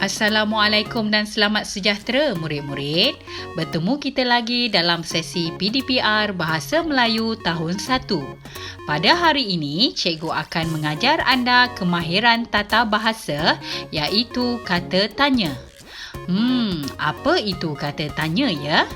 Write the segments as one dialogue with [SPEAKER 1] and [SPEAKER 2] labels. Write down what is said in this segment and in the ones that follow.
[SPEAKER 1] Assalamualaikum dan selamat sejahtera murid-murid. Bertemu kita lagi dalam sesi PDPR Bahasa Melayu tahun 1. Pada hari ini, cikgu akan mengajar anda kemahiran tata bahasa iaitu kata tanya. Apa itu kata tanya ya?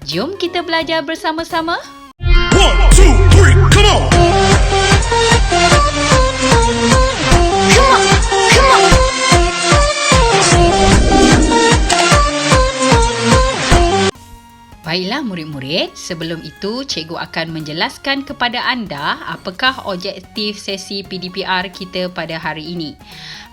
[SPEAKER 1] Jom kita belajar bersama-sama.
[SPEAKER 2] 1, 2, 3, come on!
[SPEAKER 1] Baiklah murid-murid, sebelum itu cikgu akan menjelaskan kepada anda apakah objektif sesi PDPR kita pada hari ini.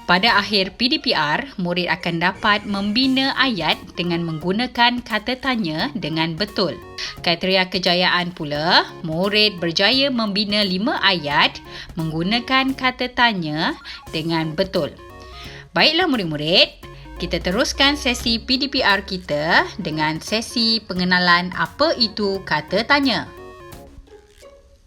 [SPEAKER 1] Pada akhir PDPR, murid akan dapat membina ayat dengan menggunakan kata tanya dengan betul. Kriteria kejayaan pula, murid berjaya membina 5 ayat menggunakan kata tanya dengan betul. Baiklah murid-murid, kita teruskan sesi PDPR kita dengan sesi pengenalan apa itu kata tanya.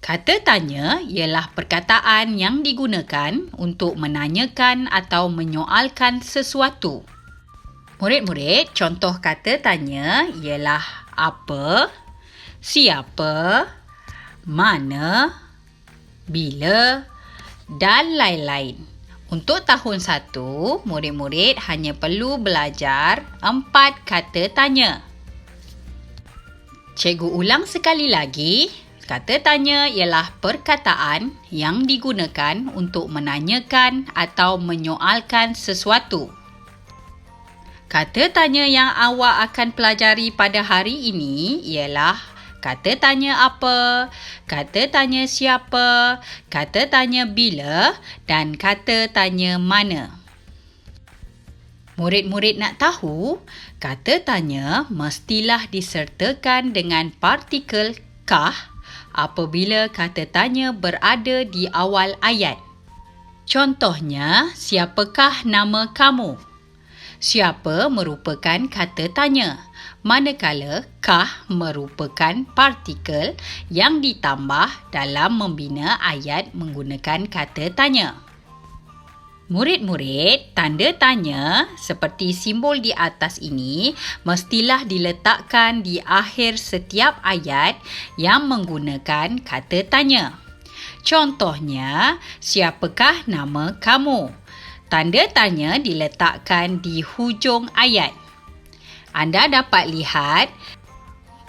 [SPEAKER 1] Kata tanya ialah perkataan yang digunakan untuk menanyakan atau menyoalkan sesuatu. Murid-murid, contoh kata tanya ialah apa, siapa, mana, bila dan lain-lain. Untuk tahun 1, murid-murid hanya perlu belajar 4 kata tanya. Cikgu ulang sekali lagi. Kata tanya ialah perkataan yang digunakan untuk menanyakan atau menyoalkan sesuatu. Kata tanya yang awak akan pelajari pada hari ini ialah kata tanya apa, kata tanya siapa, kata tanya bila dan kata tanya mana. Murid-murid nak tahu, kata tanya mestilah disertakan dengan partikel kah apabila kata tanya berada di awal ayat. Contohnya, siapakah nama kamu? Siapa merupakan kata tanya, manakala kah merupakan partikel yang ditambah dalam membina ayat menggunakan kata tanya. Murid-murid, tanda tanya seperti simbol di atas ini mestilah diletakkan di akhir setiap ayat yang menggunakan kata tanya. Contohnya, siapakah nama kamu? Tanda tanya diletakkan di hujung ayat. Anda dapat lihat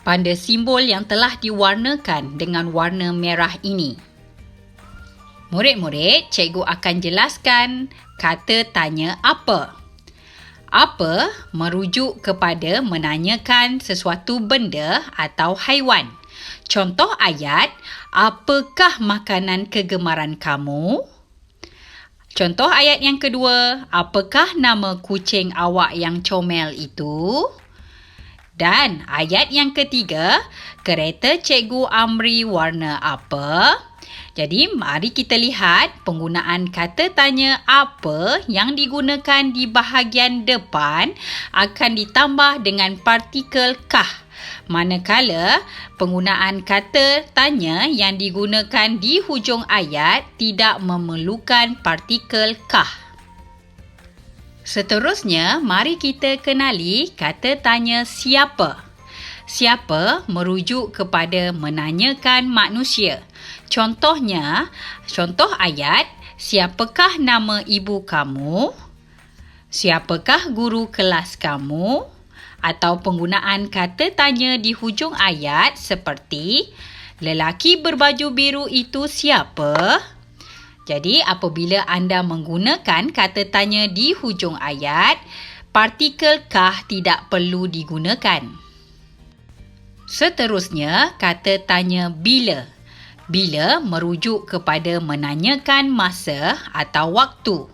[SPEAKER 1] pada simbol yang telah diwarnakan dengan warna merah ini. Murid-murid, cikgu akan jelaskan kata tanya apa. Apa merujuk kepada menanyakan sesuatu benda atau haiwan. Contoh ayat, apakah makanan kegemaran kamu? Contoh ayat yang kedua, apakah nama kucing awak yang comel itu? Dan ayat yang ketiga, kereta Cikgu Amri warna apa? Jadi, mari kita lihat penggunaan kata tanya apa yang digunakan di bahagian depan akan ditambah dengan partikel kah. Manakala penggunaan kata tanya yang digunakan di hujung ayat tidak memerlukan partikel kah. Seterusnya, mari kita kenali kata tanya siapa. Siapa merujuk kepada menanyakan manusia. Contohnya, contoh ayat, siapakah nama ibu kamu? Siapakah guru kelas kamu? Atau penggunaan kata tanya di hujung ayat seperti lelaki berbaju biru itu siapa? Jadi apabila anda menggunakan kata tanya di hujung ayat, partikel kah tidak perlu digunakan. Seterusnya, kata tanya bila. Bila merujuk kepada menanyakan masa atau waktu.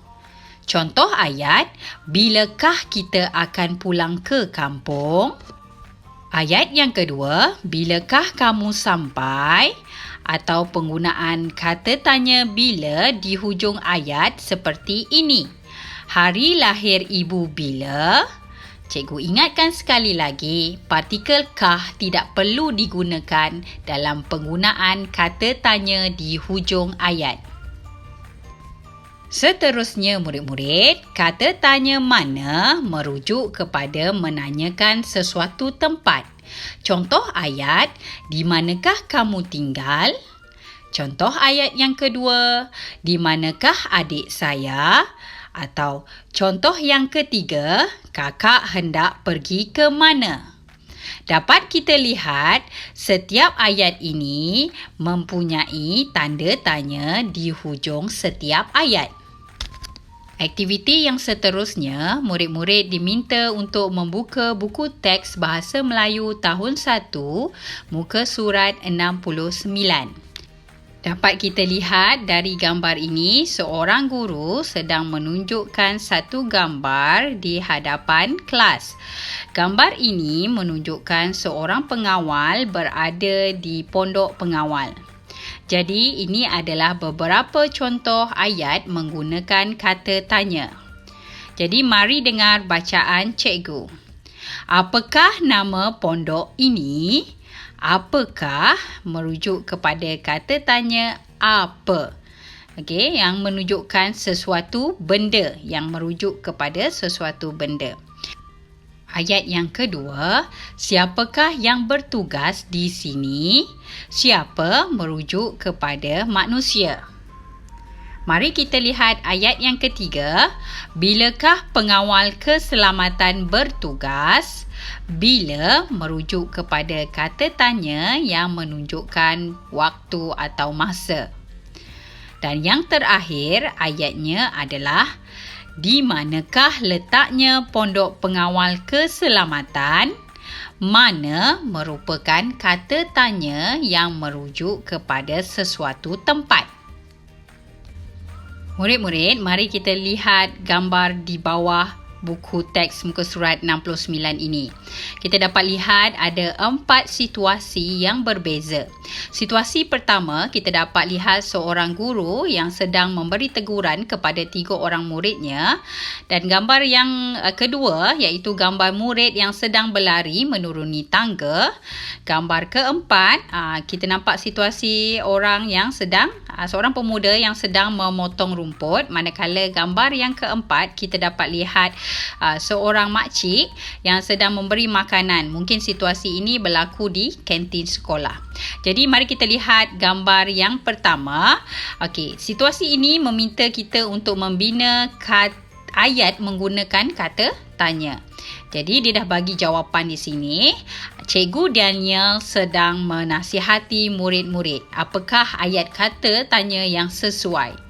[SPEAKER 1] Contoh ayat, bilakah kita akan pulang ke kampung? Ayat yang kedua, bilakah kamu sampai? Atau penggunaan kata tanya bila di hujung ayat seperti ini. Hari lahir ibu bila? Cikgu ingatkan sekali lagi, partikel kah tidak perlu digunakan dalam penggunaan kata tanya di hujung ayat. Seterusnya murid-murid, kata tanya mana merujuk kepada menanyakan sesuatu tempat. Contoh ayat, di manakah kamu tinggal? Contoh ayat yang kedua, di manakah adik saya? Atau contoh yang ketiga, kakak hendak pergi ke mana? Dapat kita lihat setiap ayat ini mempunyai tanda tanya di hujung setiap ayat. Aktiviti yang seterusnya, murid-murid diminta untuk membuka buku teks Bahasa Melayu tahun 1, muka surat 69. Dapat kita lihat dari gambar ini, seorang guru sedang menunjukkan satu gambar di hadapan kelas. Gambar ini menunjukkan seorang pengawal berada di pondok pengawal. Jadi, ini adalah beberapa contoh ayat menggunakan kata tanya. Jadi, mari dengar bacaan cikgu. Apakah nama pondok ini? Apakah merujuk kepada kata tanya apa? Okey, yang menunjukkan sesuatu benda, yang merujuk kepada sesuatu benda. Ayat yang kedua, siapakah yang bertugas di sini? Siapa merujuk kepada manusia. Mari kita lihat ayat yang ketiga. Bilakah pengawal keselamatan bertugas? Bila merujuk kepada kata tanya yang menunjukkan waktu atau masa. Dan yang terakhir ayatnya adalah di manakah letaknya pondok pengawal keselamatan? Mana merupakan kata tanya yang merujuk kepada sesuatu tempat. Murid-murid, mari kita lihat gambar di bawah buku teks muka surat 69 ini. Kita dapat lihat ada 4 situasi yang berbeza. Situasi pertama, kita dapat lihat seorang guru yang sedang memberi teguran kepada 3 orang muridnya. Dan gambar yang kedua, iaitu gambar murid yang sedang berlari menuruni tangga. Gambar keempat, kita nampak situasi seorang pemuda yang sedang memotong rumput. Manakala gambar yang keempat, kita dapat lihat seorang makcik yang sedang memberi makanan. Mungkin situasi ini berlaku di kantin sekolah. Jadi mari kita lihat gambar yang pertama. Okey, situasi ini meminta kita untuk membina ayat menggunakan kata tanya. Jadi dia dah bagi jawapan di sini. Cikgu Daniel sedang menasihati murid-murid. Apakah ayat kata tanya yang sesuai?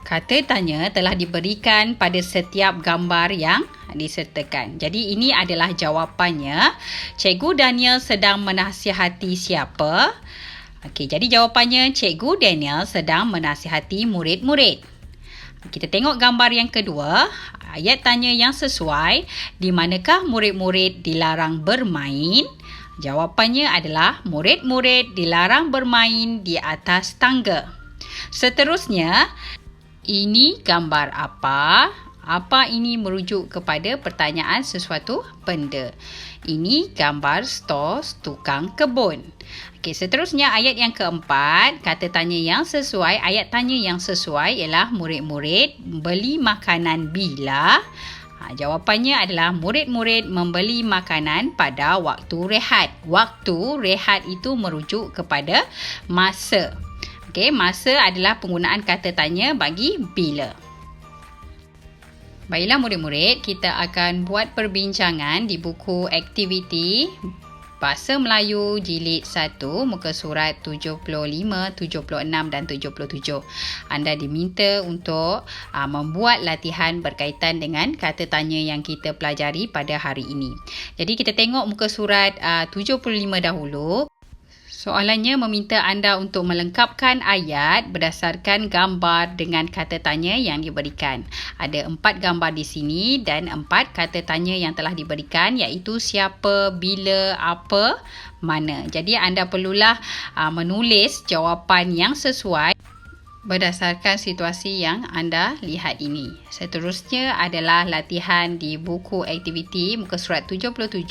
[SPEAKER 1] Kata tanya telah diberikan pada setiap gambar yang disertakan. Jadi ini adalah jawapannya. Cikgu Daniel sedang menasihati siapa? Okey, jadi jawapannya Cikgu Daniel sedang menasihati murid-murid. Kita tengok gambar yang kedua. Ayat tanya yang sesuai. Di manakah murid-murid dilarang bermain? Jawapannya adalah murid-murid dilarang bermain di atas tangga. Seterusnya, ini gambar apa? Apa ini merujuk kepada pertanyaan sesuatu benda? Ini gambar stor tukang kebun. Okey, seterusnya ayat yang keempat, kata tanya yang sesuai. Ayat tanya yang sesuai ialah murid-murid beli makanan bila? Jawapannya adalah murid-murid membeli makanan pada waktu rehat. Waktu rehat itu merujuk kepada masa. Okey, masa adalah penggunaan kata tanya bagi bila. Baiklah murid-murid, kita akan buat perbincangan di buku aktiviti Bahasa Melayu Jilid 1, muka surat 75, 76 dan 77. Anda diminta untuk membuat latihan berkaitan dengan kata tanya yang kita pelajari pada hari ini. Jadi kita tengok muka surat 75 dahulu. Soalannya meminta anda untuk melengkapkan ayat berdasarkan gambar dengan kata tanya yang diberikan. Ada 4 gambar di sini dan 4 kata tanya yang telah diberikan, iaitu siapa, bila, apa, mana. Jadi anda perlulah menulis jawapan yang sesuai berdasarkan situasi yang anda lihat ini. Seterusnya adalah latihan di buku aktiviti muka surat 77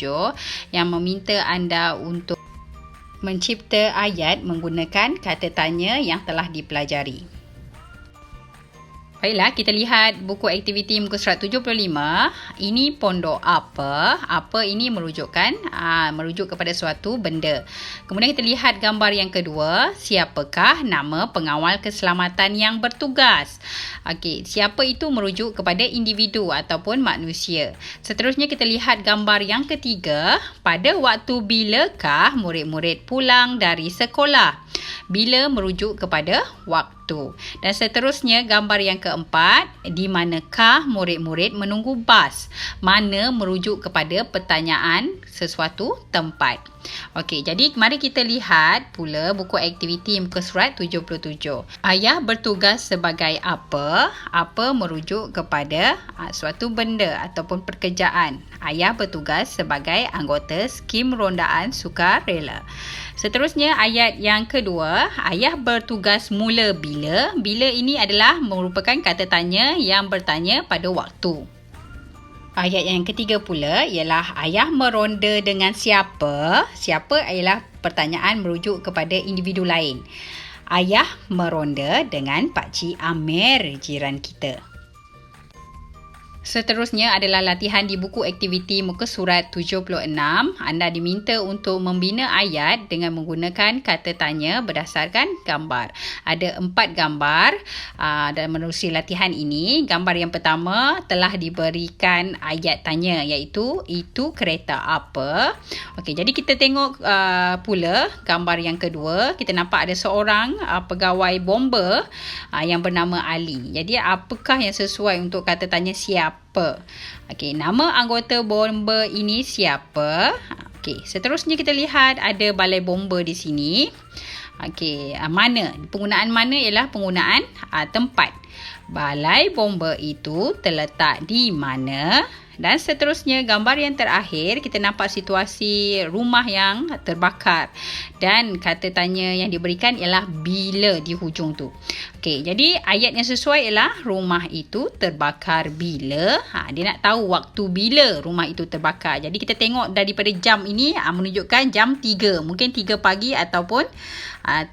[SPEAKER 1] yang meminta anda untuk mencipta ayat menggunakan kata tanya yang telah dipelajari. Baiklah, kita lihat buku aktiviti muka surat 75. Ini pondok apa? Apa ini merujuk kepada suatu benda. Kemudian kita lihat gambar yang kedua. Siapakah nama pengawal keselamatan yang bertugas? Okey, siapa itu merujuk kepada individu ataupun manusia. Seterusnya kita lihat gambar yang ketiga. Pada waktu bilakah murid-murid pulang dari sekolah? Bila merujuk kepada waktu. Dan seterusnya gambar yang keempat, di manakah murid-murid menunggu bas? Mana merujuk kepada pertanyaan sesuatu tempat. Okey, jadi mari kita lihat pula buku aktiviti muka surat 77. Ayah bertugas sebagai apa? Apa merujuk kepada suatu benda ataupun pekerjaan. Ayah bertugas sebagai anggota skim rondaan sukarela. Seterusnya ayat yang kedua, ayah bertugas mula bila? Bila ini adalah merupakan kata tanya yang bertanya pada waktu. Ayat yang ketiga pula ialah ayah meronda dengan siapa? Siapa ialah pertanyaan merujuk kepada individu lain. Ayah meronda dengan Pakcik Amir, jiran kita. Seterusnya adalah latihan di buku aktiviti muka surat 76. Anda diminta untuk membina ayat dengan menggunakan kata tanya berdasarkan gambar. Ada 4 gambar dalam menerusi latihan ini. Gambar yang pertama telah diberikan ayat tanya, iaitu itu kereta apa? Okey, jadi kita tengok pula gambar yang kedua. Kita nampak ada seorang pegawai bomba yang bernama Ali. Jadi apakah yang sesuai untuk kata tanya siapa? Okey, nama anggota bomba ini siapa? Okey, seterusnya kita lihat ada balai bomba di sini. Okey, mana? Penggunaan mana ialah penggunaan tempat. Balai bomba itu terletak di mana? Dan seterusnya gambar yang terakhir kita nampak situasi rumah yang terbakar dan kata tanya yang diberikan ialah bila di hujung tu. Okey, jadi ayat yang sesuai ialah rumah itu terbakar bila. Dia nak tahu waktu bila rumah itu terbakar. Jadi kita tengok daripada jam ini menunjukkan jam 3, mungkin 3 pagi ataupun 3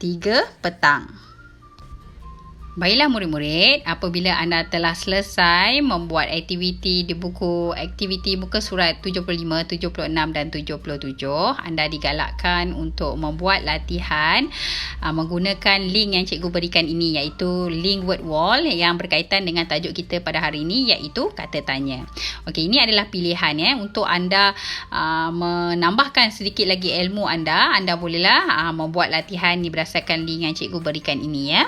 [SPEAKER 1] petang. Baiklah murid-murid, apabila anda telah selesai membuat aktiviti di buku aktiviti muka surat 75, 76 dan 77, anda digalakkan untuk membuat latihan menggunakan link yang cikgu berikan ini, iaitu link word wall yang berkaitan dengan tajuk kita pada hari ini, iaitu kata tanya. Okey, ini adalah pilihan untuk anda menambahkan sedikit lagi ilmu anda. Anda bolehlah membuat latihan berdasarkan link yang cikgu berikan ini ya.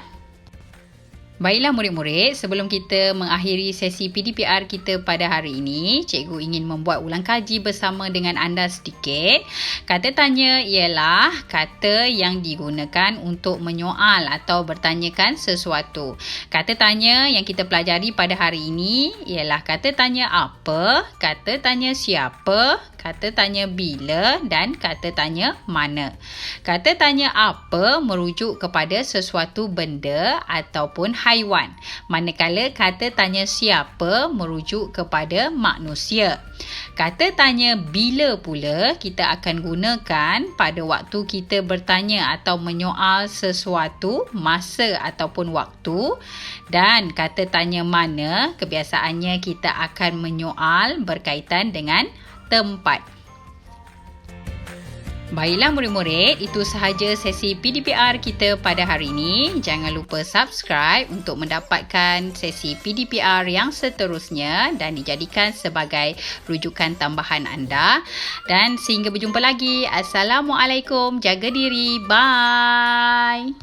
[SPEAKER 1] Baiklah murid-murid, sebelum kita mengakhiri sesi PDPR kita pada hari ini, cikgu ingin membuat ulang kaji bersama dengan anda sedikit. Kata tanya ialah kata yang digunakan untuk menyoal atau bertanyakan sesuatu. Kata tanya yang kita pelajari pada hari ini ialah kata tanya apa, kata tanya siapa, kata tanya bila dan kata tanya mana. Kata tanya apa merujuk kepada sesuatu benda ataupun haiwan. Manakala kata tanya siapa merujuk kepada manusia. Kata tanya bila pula kita akan gunakan pada waktu kita bertanya atau menyoal sesuatu, masa ataupun waktu. Dan kata tanya mana kebiasaannya kita akan menyoal berkaitan dengan tempat. Baiklah murid-murid, itu sahaja sesi PDPR kita pada hari ini. Jangan lupa subscribe untuk mendapatkan sesi PDPR yang seterusnya dan dijadikan sebagai rujukan tambahan anda. Dan sehingga berjumpa lagi. Assalamualaikum, jaga diri, bye.